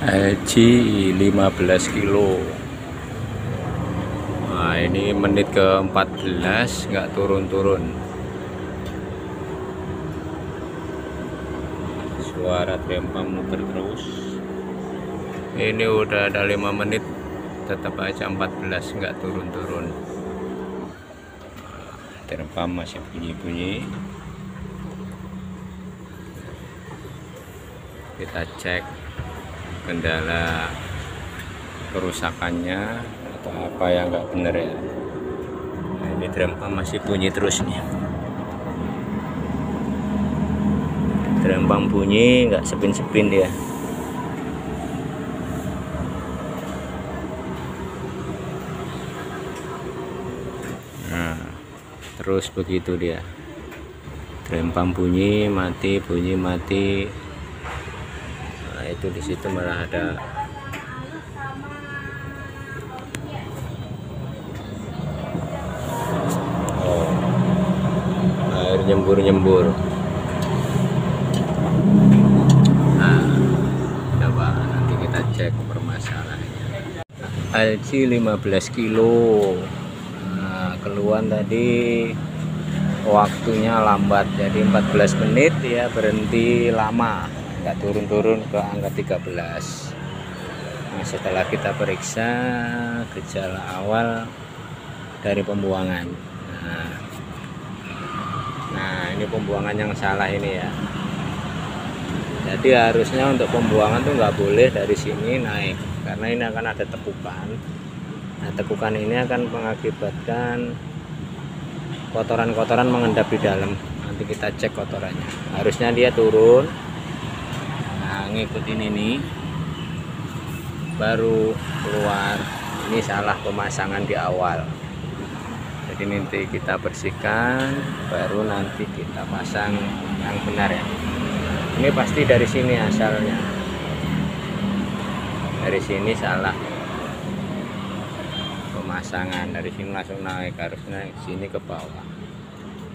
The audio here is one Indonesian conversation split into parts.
LG 15 kilo. Nah, ini menit ke 14 nggak turun-turun. Suara trempam muter terus. Ini udah ada 5 menit tetap aja 14 nggak turun-turun. Trempam masih bunyi-bunyi. Kita cek kendala kerusakannya atau apa yang nggak bener ya. Nah, ini trempam masih bunyi terus nih. Trempam bunyi, nggak sepin-sepin dia. Nah, terus begitu dia. Trempam bunyi, mati, bunyi, mati. Nah, itu di situ malah ada air nyembur-nyembur. Nah, coba nanti kita cek permasalahannya. LG 15 kilo. Nah, keluhan tadi waktunya lambat, jadi 14 menit ya berhenti lama, nggak turun-turun ke angka 13. Nah, setelah kita periksa gejala awal dari pembuangan. Nah, ini pembuangan yang salah ini ya. Jadi harusnya untuk pembuangan tuh nggak boleh dari sini naik, karena ini akan ada tekukan. Nah, tekukan ini akan mengakibatkan kotoran-kotoran mengendap di dalam. Nanti kita cek kotorannya. Harusnya dia turun. Nah, ngikutin ini baru keluar. Ini salah pemasangan di awal. Jadi nanti kita bersihkan, baru nanti kita pasang yang benar ya. Ini pasti dari sini asalnya. Dari sini salah pemasangan, dari sini langsung naik, harusnya sini ke bawah.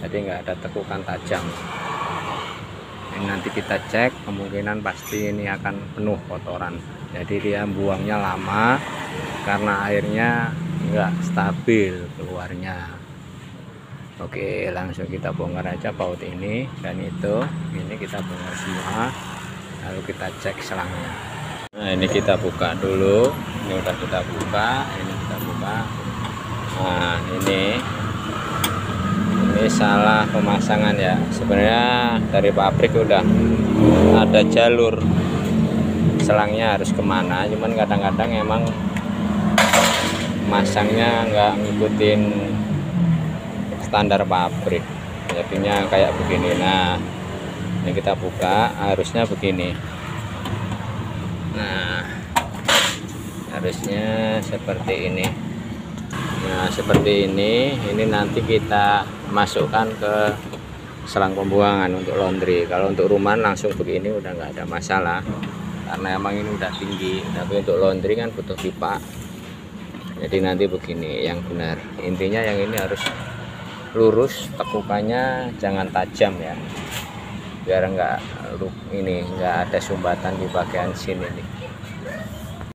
Jadi nggak ada tekukan tajam. Ini nanti kita cek, kemungkinan pasti ini akan penuh kotoran. Jadi dia buangnya lama karena airnya nggak stabil keluarnya. Oke, langsung kita bongkar aja baut ini dan itu. Ini kita bongkar semua, lalu kita cek selangnya. Nah, ini kita buka dulu. Ini udah kita buka, ini kita buka. Nah, ini salah pemasangan ya. Sebenarnya dari pabrik udah ada jalur selangnya harus kemana, cuman kadang-kadang emang masangnya nggak ngikutin standar pabrik, jadinya kayak begini. Nah, ini kita buka, harusnya begini. Nah, harusnya seperti ini. Nah, seperti ini nanti kita masukkan ke selang pembuangan untuk laundry. Kalau untuk rumahan langsung begini udah nggak ada masalah, karena emang ini udah tinggi. Tapi untuk laundry kan butuh pipa. Jadi nanti begini yang benar. Intinya yang ini harus lurus, tekukannya jangan tajam ya, biar nggak ada sumbatan di bagian sini nih.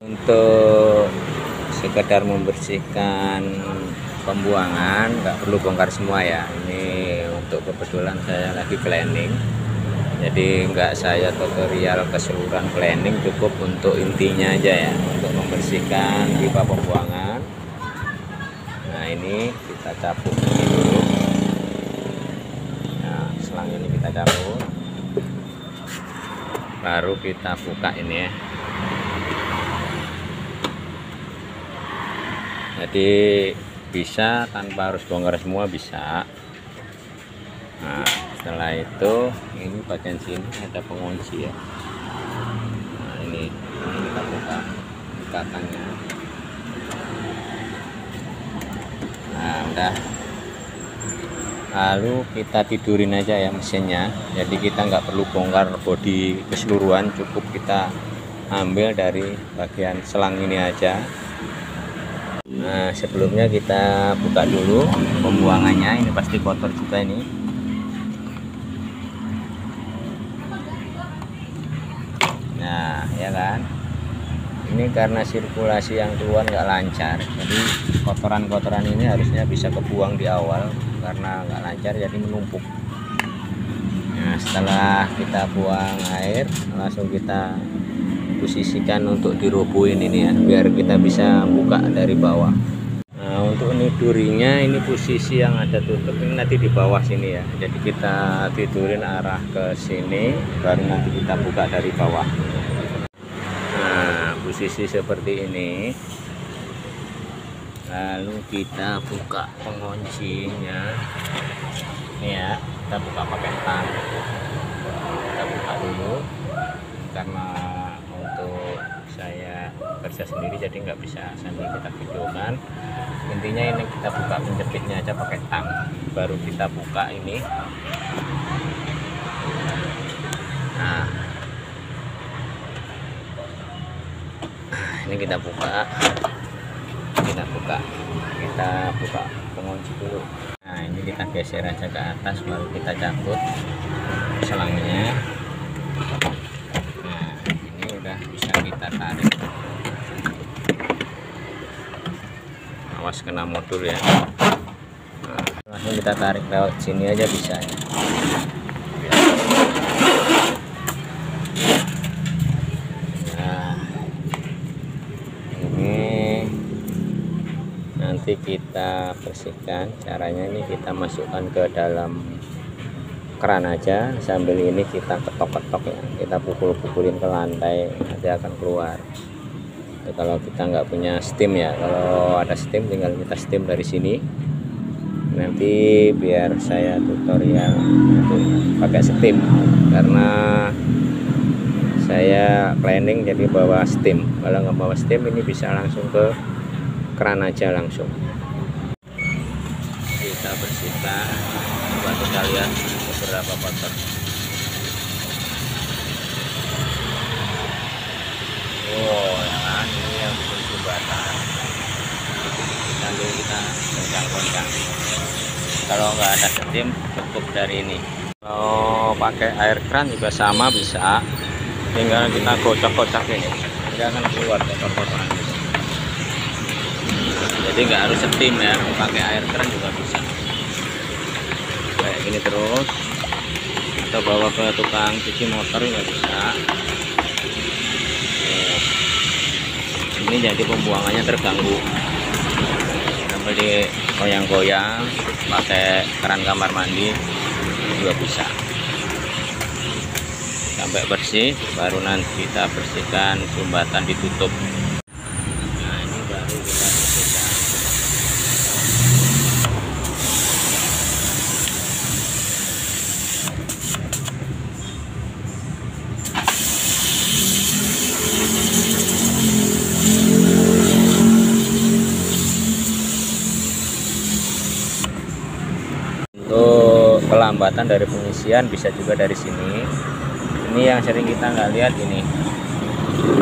Untuk sekedar membersihkan pembuangan nggak perlu bongkar semua ya. Ini untuk kebetulan saya lagi cleaning, jadi nggak saya tutorial keseluruhan cleaning, cukup untuk intinya aja ya, untuk membersihkan pipa pembuangan. Nah, ini kita cabut dulu. Nah, selang ini kita cabut, baru kita buka ini ya. Jadi bisa tanpa harus bongkar semua, bisa. Nah, setelah itu ini bagian sini ada pengunci ya. Nah, ini kita buka ikatnya. Nah, udah. Lalu kita tidurin aja ya mesinnya. Jadi kita nggak perlu bongkar bodi keseluruhan, cukup kita ambil dari bagian selang ini aja. Nah, sebelumnya kita buka dulu pembuangannya. Ini pasti kotor juga ini. Nah, ya kan. Ini karena sirkulasi yang keluar nggak lancar, jadi kotoran-kotoran ini harusnya bisa kebuang di awal, karena nggak lancar jadi menumpuk. Nah, setelah kita buang air, langsung kita posisikan untuk dirobohin ini ya, biar kita bisa buka dari bawah. Nah, untuk ini durinya, ini posisi yang ada tutup ini nanti di bawah sini ya, jadi kita tidurin arah ke sini, baru nanti kita buka dari bawah. Nah, posisi seperti ini, lalu kita buka penguncinya ini ya, kita buka pakai tang. Kita buka dulu karena untuk saya kerja sendiri jadi nggak bisa sambil kita videokan. Intinya ini kita buka penjepitnya aja pakai tang, baru kita buka ini. Nah, ini kita buka pengunci dulu. Nah, ini kita geser aja ke atas, baru kita cabut selangnya. Nah, ini udah bisa kita tarik. Awas kena modul ya. Nah, langsung kita tarik lewat sini aja bisa ya. Nanti kita bersihkan. Caranya ini kita masukkan ke dalam keran aja, sambil ini kita ketok-ketok ya, kita pukul-pukulin ke lantai, nanti akan keluar. Jadi kalau kita nggak punya steam ya, kalau ada steam tinggal kita steam dari sini. Nanti biar saya tutorial untuk pakai steam, karena saya cleaning jadi bawa steam. Kalau nggak bawa steam ini bisa langsung ke keran aja langsung. Kita bersihkan, buat kita lihat beberapa kotor. Oh ya kan, ini yang bikin jembatan. Lalu kita goncang-goncang. Kalau nggak ada steam cukup dari ini. Kalau pakai air keran juga sama bisa, tinggal kita kocak-kocak ini, jangan keluar kotor-kotoran. Jadi nggak harus steam ya, pakai air keran juga bisa kayak gini terus, atau bawa ke tukang cuci motor juga bisa. Ini jadi pembuangannya terganggu, sampai di goyang-goyang pakai keran kamar mandi juga bisa. Sampai bersih baru nanti kita bersihkan sumbatan, ditutup. Nah, ini baru kita bersihkan. Untuk kelambatan dari pengisian bisa juga dari sini. Ini yang sering kita nggak lihat ini.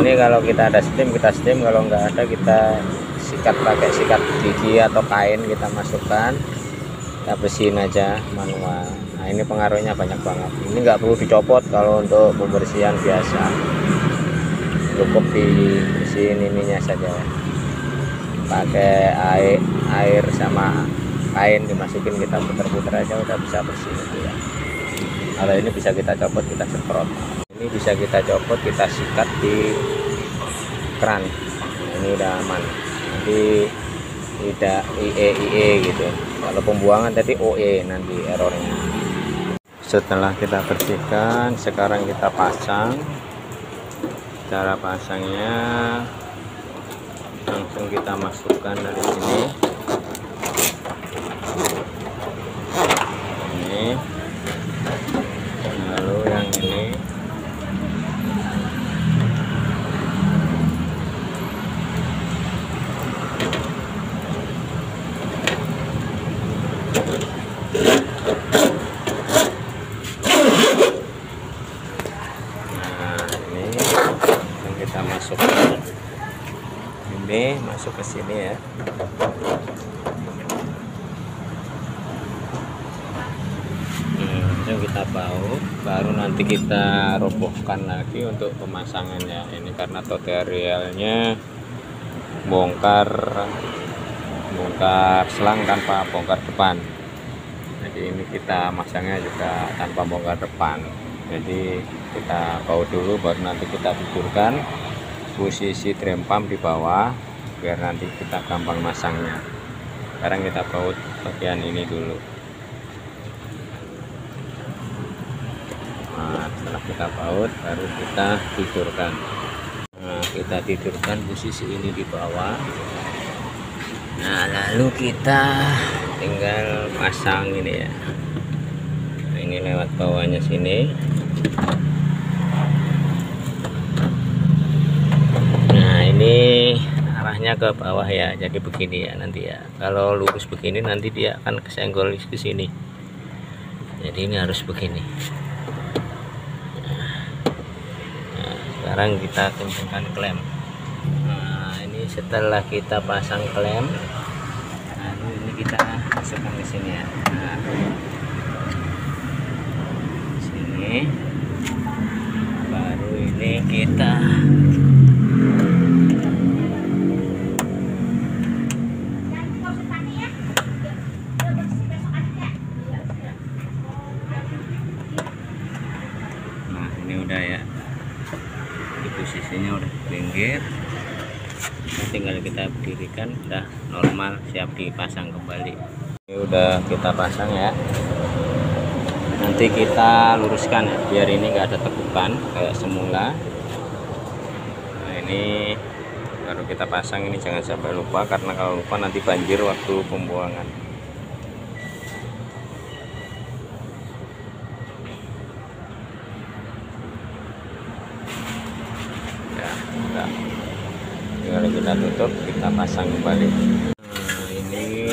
Ini kalau kita ada steam kita steam, kalau nggak ada kita sikat pakai sikat gigi atau kain, kita masukkan, kita bersihin aja manual. Nah, ini pengaruhnya banyak banget. Ini nggak perlu dicopot kalau untuk pembersihan biasa, cukup dibersihin ininya saja, pakai air sama kain dimasukin, kita puter-puter aja udah bisa bersih gitu ya. Kalau ini bisa kita copot, kita semprot. Ini bisa kita copot, kita sikat di keran. Ini udah aman, nanti tidak IE gitu. Kalau pembuangan tadi OE nanti errornya. Setelah kita bersihkan, sekarang kita pasang. Cara pasangnya langsung kita masukkan dari sini. Ini, lalu yang ini kita masukkan, ini masuk ke sini ya. langsung kita baut, baru nanti kita robohkan lagi untuk pemasangannya. Ini karena tutorialnya bongkar selang tanpa bongkar depan, jadi ini kita masangnya juga tanpa bongkar depan. Jadi kita baut dulu, baru nanti kita tidurkan posisi drain pump di bawah biar nanti kita gampang masangnya. Sekarang kita baut bagian ini dulu. Nah, setelah kita baut baru kita tidurkan. Nah, kita tidurkan posisi ini di bawah. Nah, lalu kita tinggal pasang ini ya. Nah, ini lewat bawahnya sini. Nah, ini arahnya ke bawah ya, jadi begini ya nanti ya. Kalau lurus begini nanti dia akan kesenggol ke sini. Jadi ini harus begini. Nah, sekarang kita kencangkan klem. Nah, ini setelah kita pasang klem, lalu ini kita masukkan ke sini ya. Nah, sini, baru ini kita udah ya, di posisinya udah pinggir, tinggal kita berdirikan, udah normal, siap dipasang kembali. Ini udah kita pasang ya, nanti kita luruskan ya biar ini enggak ada tekukan kayak semula. Nah, ini baru kita pasang, ini jangan sampai lupa, karena kalau lupa nanti banjir waktu pembuangan. Tinggal kita tutup, kita pasang kembali. Nah, ini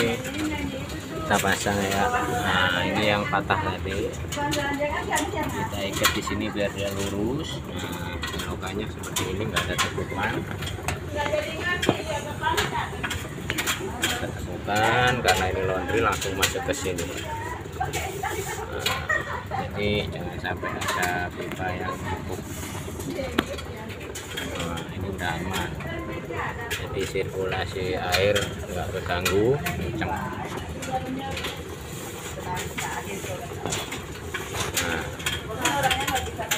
kita pasang ya. Nah, ini yang patah tadi kita ikat di sini biar dia lurus. Nah, lokanya seperti ini, nggak ada tekukan. Ada tekukan karena ini laundry langsung masuk ke sini. Nah, jadi jangan sampai ada pipa yang cukup. Nah, ini udah aman, jadi sirkulasi air nggak keganggu kencang. Nah,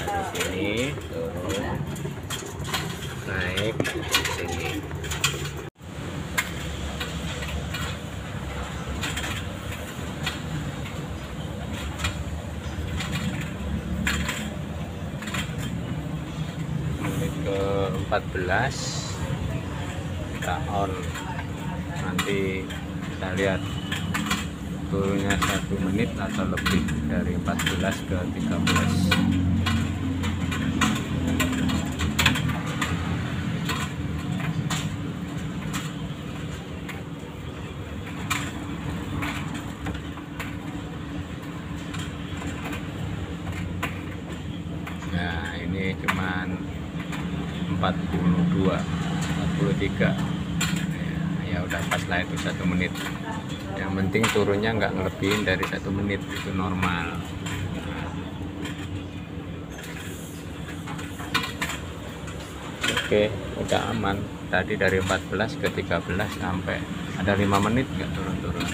dari sini turun, naik ke sini. Ke 14 kita on, nanti kita lihat turunnya 1 menit atau lebih, dari 14 ke 13. Nah, ini cuman 42, 43 ya udah pas lah itu 1 menit. Yang penting turunnya nggak ngelebihin dari 1 menit, itu normal. Oke, udah aman. Tadi dari 14 ke 13 sampai ada 5 menit nggak turun-turun.